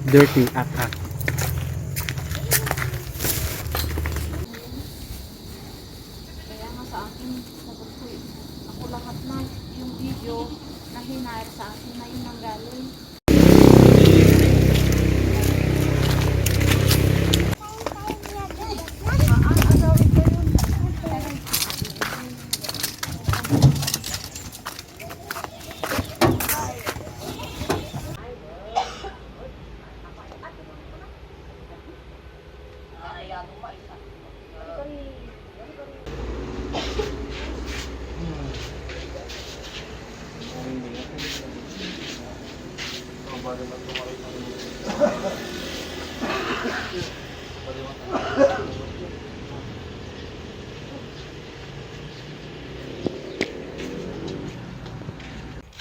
Dirty attack. Kaya nga sa akin, sagot ko ako lahat na yung video na hinire sa akin na yun ang galing.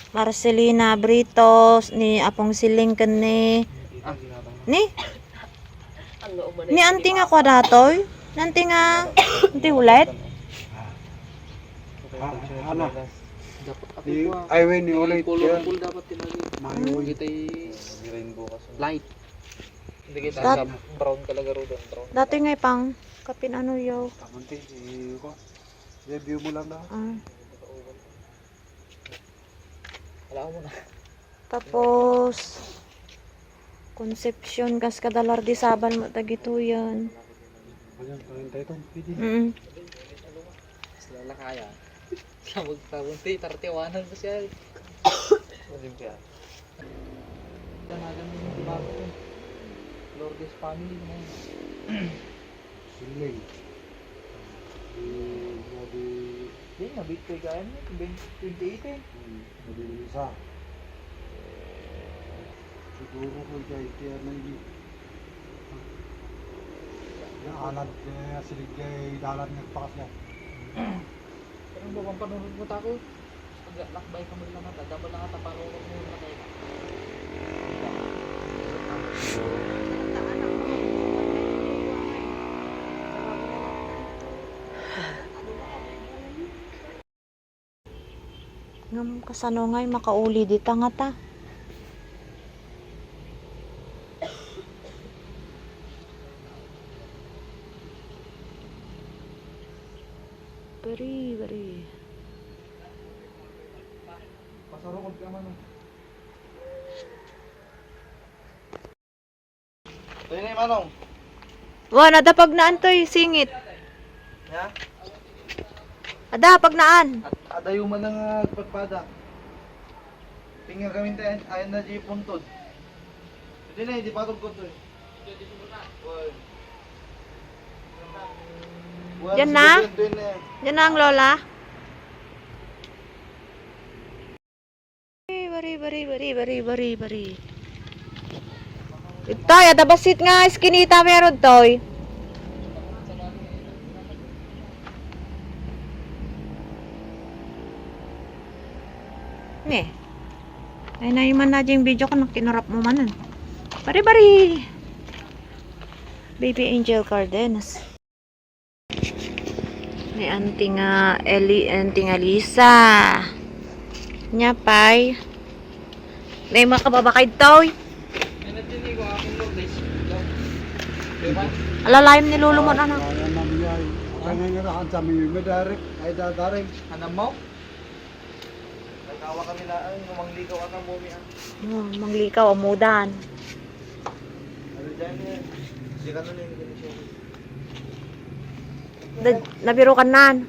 Marcelina Britos ni apong siling ken ni anting nga kwadatoy nanti nga nanti ulit Ano? Dapat Di, ako ay, wait, ni ulit yan. Colorful dapat tinagi. Kita rainbow kasi. Light. Hindi kita sa brown kalaga ro doon. Brown. dati nga pang kapin ano yo Kamunti, ko. Review mo lang na. Wala mo na. tapos Concepcion gas kadalar di sabal mo tagito yan Ayan, 40 pwede. Sila kaya. Sa magtabunti, tartiwanan ko siya. Malim kaya. Tanagan mo yung bago ko. Lourdes family na yun. Siling. Hindi nga, big pay kaya mo. 2018. Isa. Siguro kung kaya na yun. Naalad kaya silig kaya dalan nagpakas yan. Pero ba kung panunod mo tako? Paglakbay ka mo lang mata. Dapat lang ata panunod mo na kayo. ngam kasano ngay makauli di tanga ta beri Pasarong ka man. Ito yun yung manong. wala ada pag naan toy singit Ya? ada pag naan At adayo man ng pagpada. Tingnan kami tayo, ayan na di puntod. Hindi na, hindi patog ko to eh. Yan na? Yan na ang lola bari itoy ada basit nga iskinita meron toy ne ay naiman na yung video ko nang kinurap mo manan bari baby angel Cardenas ni anting anting Alisa nya pay may makababakay toy alalayim ni lulo mo anak Ayan na niya. Kaya nga na sa may direct ay dadaring. Hanam mo? Nagkawa kami na, ay, mangligaw ang bumi ah. manglikaw amudan Ano dyan yan? Hindi ka nun yung ganyan nabiro ka nan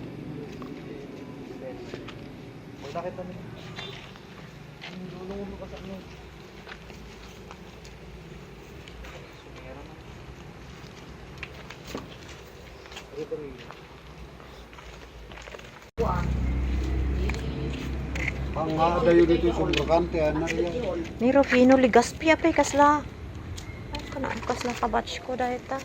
Huwag nakita nila. Ang lulungulo ka sa ano. Sumera na. Ito rin. Ang dayo dito sa bakante na riyan. Niro kino ligas piya pe kasla ay kana kasla kabatch ko dahil ta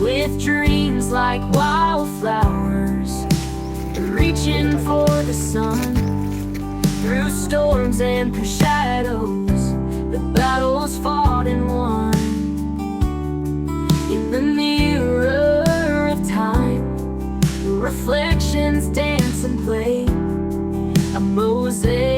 with dreams like wildflowers, reaching for the sun. Through storms and through shadows, the battle's fought and won. In the mirror reflections dance and play, a mosaic